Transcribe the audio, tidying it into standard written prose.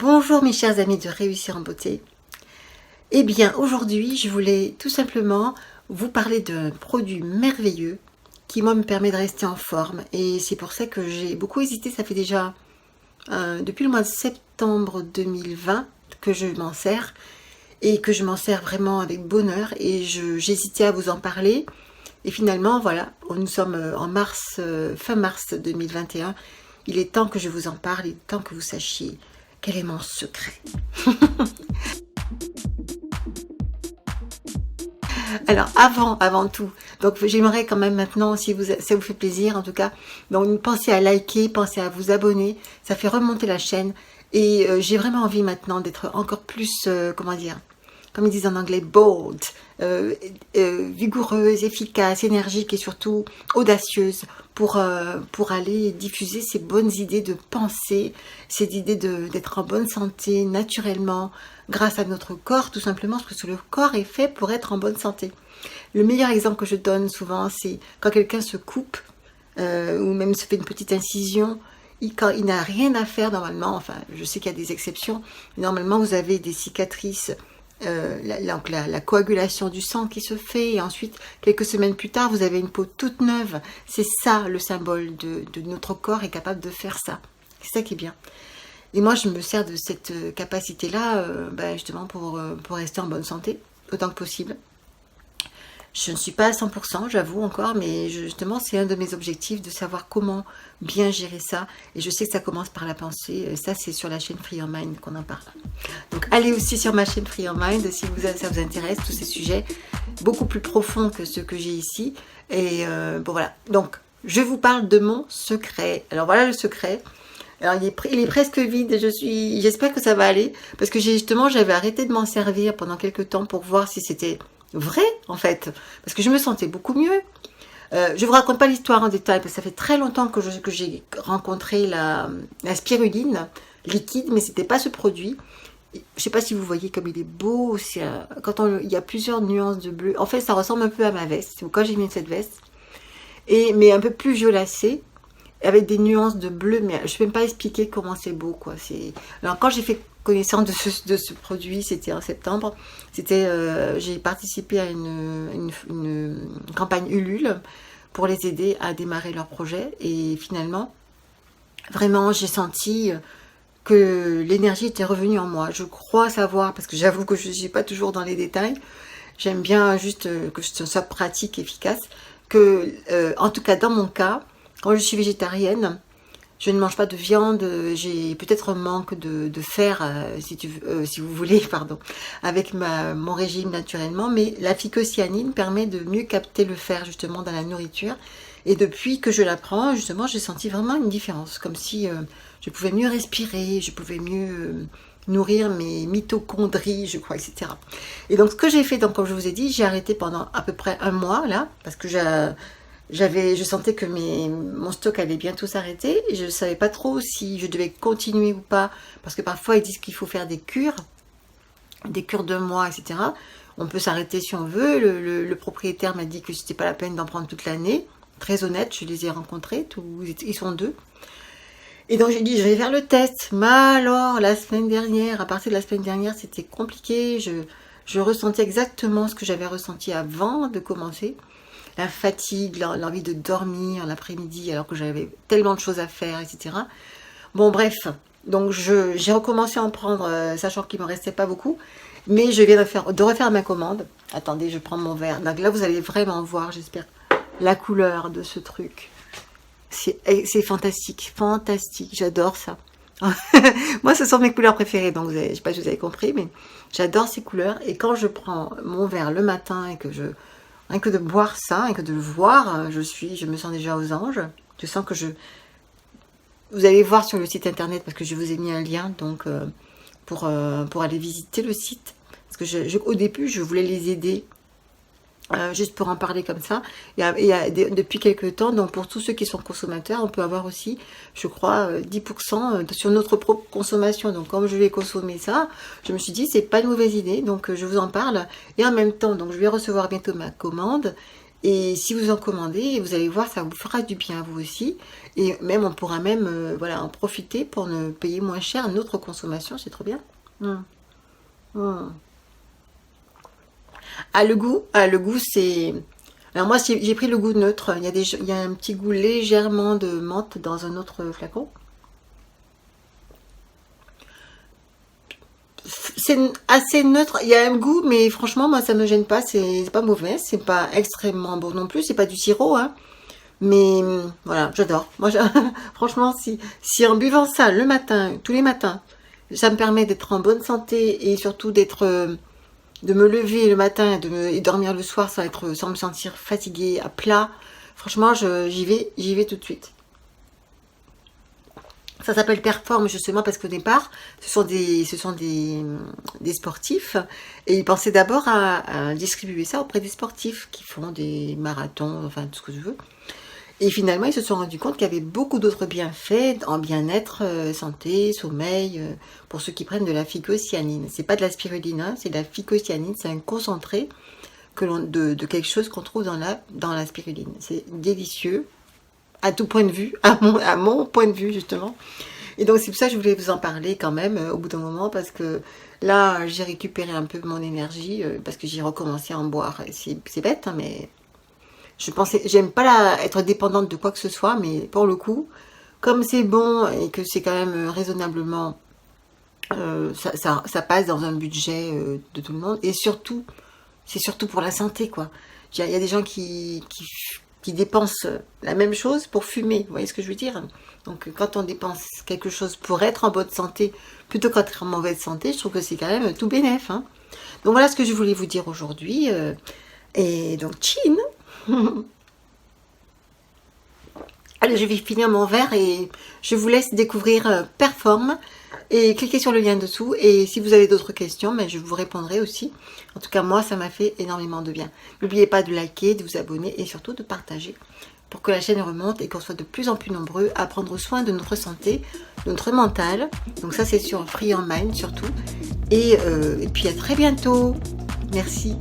Bonjour mes chers amis de Réussir en Beauté. Eh bien aujourd'hui je voulais tout simplement vous parler d'un produit merveilleux qui moi me permet de rester en forme et c'est pour ça que j'ai beaucoup hésité. Ça fait déjà depuis le mois de septembre 2020 que je m'en sers et que je m'en sers vraiment avec bonheur et j'hésitais à vous en parler et finalement voilà, nous sommes en mars, fin mars 2021. Il est temps que je vous en parle, il est temps que vous sachiez quel est mon secret. Alors avant tout, donc j'aimerais quand même maintenant, si ça vous fait plaisir en tout cas, donc pensez à liker, pensez à vous abonner, ça fait remonter la chaîne et j'ai vraiment envie maintenant d'être encore plus, comment dire, comme ils disent en anglais, bold, vigoureuse, efficace, énergique et surtout audacieuse pour aller diffuser ces bonnes idées de pensée, ces idées d'être en bonne santé naturellement, grâce à notre corps tout simplement, parce que le corps est fait pour être en bonne santé. Le meilleur exemple que je donne souvent, c'est quand quelqu'un se coupe ou même se fait une petite incision, quand il n'a rien à faire normalement, enfin je sais qu'il y a des exceptions, mais normalement vous avez des cicatrices, la coagulation du sang qui se fait et ensuite quelques semaines plus tard vous avez une peau toute neuve. C'est ça le symbole de notre corps est capable de faire ça. C'est ça qui est bien. Et moi je me sers de cette capacité là justement pour rester en bonne santé autant que possible. Je ne suis pas à 100%, j'avoue encore, mais justement, c'est un de mes objectifs de savoir comment bien gérer ça. Et je sais que ça commence par la pensée. Ça, c'est sur la chaîne Free Your Mind qu'on en parle. Donc, allez aussi sur ma chaîne Free Your Mind si ça vous intéresse, tous ces sujets beaucoup plus profonds que ceux que j'ai ici. Et bon, voilà. Donc, je vous parle de mon secret. Alors, voilà le secret. Alors, il est presque vide. J'espère que ça va aller. Parce que justement, j'avais arrêté de m'en servir pendant quelques temps pour voir si c'était vrai en fait, parce que je me sentais beaucoup mieux. Je vous raconte pas l'histoire en détail parce que ça fait très longtemps que j'ai rencontré la spiruline liquide, mais c'était pas ce produit. Je sais pas si vous voyez comme il est beau. Il y a plusieurs nuances de bleu. En fait, ça ressemble un peu à ma veste. C'est quand j'ai mis cette veste, mais un peu plus violacé, avec des nuances de bleu. Mais je peux même pas expliquer comment c'est beau, quoi. Alors quand j'ai fait connaissance de ce produit, c'était en septembre. J'ai participé à une campagne Ulule pour les aider à démarrer leur projet. Et finalement, vraiment, j'ai senti que l'énergie était revenue en moi. Je crois savoir, parce que j'avoue que je ne suis pas toujours dans les détails. J'aime bien juste que ce soit pratique, efficace. En tout cas, dans mon cas, quand je suis végétarienne, je ne mange pas de viande, j'ai peut-être un manque de fer, si vous voulez, pardon, avec mon régime naturellement, mais la phycocyanine permet de mieux capter le fer justement dans la nourriture. Et depuis que je la prends, justement, j'ai senti vraiment une différence, comme si je pouvais mieux respirer, je pouvais mieux nourrir mes mitochondries, je crois, etc. Et donc, ce que j'ai fait, donc, comme je vous ai dit, j'ai arrêté pendant à peu près un mois, là, parce que je sentais que mon stock allait bientôt s'arrêter et je ne savais pas trop si je devais continuer ou pas, parce que parfois ils disent qu'il faut faire des cures de mois, etc. On peut s'arrêter si on veut. Le propriétaire m'a dit que c'était pas la peine d'en prendre toute l'année. Très honnête, je les ai rencontrés, ils sont deux. Et donc j'ai dit, je vais faire le test. Mais alors, à partir de la semaine dernière, c'était compliqué. Je ressentais exactement ce que j'avais ressenti avant de commencer. La fatigue, l'envie de dormir l'après-midi alors que j'avais tellement de choses à faire, etc. Bon, bref, donc j'ai recommencé à en prendre, sachant qu'il ne me restait pas beaucoup, mais je viens de refaire ma commande. Attendez, je prends mon verre. Donc là, vous allez vraiment voir, j'espère, la couleur de ce truc. C'est fantastique, fantastique, j'adore ça. Moi, ce sont mes couleurs préférées, donc je ne sais pas si vous avez compris, mais j'adore ces couleurs. Et quand je prends mon verre le matin et que rien que de boire ça, et que de le voir, je me sens déjà aux anges. Je sens que vous allez voir sur le site internet, parce que je vous ai mis un lien, donc pour aller visiter le site. Parce que au début, je voulais les aider, juste pour en parler comme ça. Depuis quelques temps, donc pour tous ceux qui sont consommateurs, on peut avoir aussi, je crois, 10% sur notre propre consommation. Donc comme je vais consommer ça, je me suis dit, c'est pas une mauvaise idée, donc je vous en parle. Et en même temps, donc je vais recevoir bientôt ma commande. Et si vous en commandez, vous allez voir, ça vous fera du bien à vous aussi. Et même, on pourra même voilà, en profiter pour ne payer moins cher notre consommation. C'est trop bien. Mm. Mm. Le goût, c'est... Alors moi, j'ai pris le goût neutre. Il y a un petit goût légèrement de menthe dans un autre flacon. C'est assez neutre. Il y a un goût, mais franchement, moi, ça me gêne pas. C'est pas mauvais. C'est pas extrêmement bon non plus. C'est pas du sirop, hein. Mais voilà, j'adore. Franchement, si en buvant ça le matin, tous les matins, ça me permet d'être en bonne santé et surtout de me lever le matin et dormir le soir sans me sentir fatiguée, à plat. Franchement, j'y vais tout de suite. Ça s'appelle Perform justement parce qu'au départ, ce sont des sportifs et ils pensaient d'abord à distribuer ça auprès des sportifs qui font des marathons, enfin tout ce que je veux. Et finalement, ils se sont rendus compte qu'il y avait beaucoup d'autres bienfaits en bien-être, santé, sommeil, pour ceux qui prennent de la phycocyanine. C'est pas de la spiruline, hein, c'est de la phycocyanine, c'est un concentré de quelque chose qu'on trouve dans la spiruline. C'est délicieux, à tout point de vue, à mon point de vue justement. Et donc c'est pour ça que je voulais vous en parler quand même au bout d'un moment, parce que là, j'ai récupéré un peu mon énergie, parce que j'ai recommencé à en boire. C'est bête, hein, mais... j'aime pas être dépendante de quoi que ce soit, mais pour le coup, comme c'est bon et que c'est quand même raisonnablement, ça passe dans un budget de tout le monde. Et surtout, c'est surtout pour la santé, quoi. Il y a des gens qui dépensent la même chose pour fumer, vous voyez ce que je veux dire? Donc quand on dépense quelque chose pour être en bonne santé, plutôt qu'être en mauvaise santé, je trouve que c'est quand même tout bénef, hein. Donc voilà ce que je voulais vous dire aujourd'hui. Et donc, chin. Allez, je vais finir mon verre et je vous laisse découvrir Perform et cliquez sur le lien dessous. Et si vous avez d'autres questions, ben, je vous répondrai aussi. En tout cas, moi, ça m'a fait énormément de bien. N'oubliez pas de liker, de vous abonner et surtout de partager pour que la chaîne remonte et qu'on soit de plus en plus nombreux à prendre soin de notre santé, de notre mental. Donc ça, c'est sur Free Your Mind surtout. Et puis à très bientôt. Merci.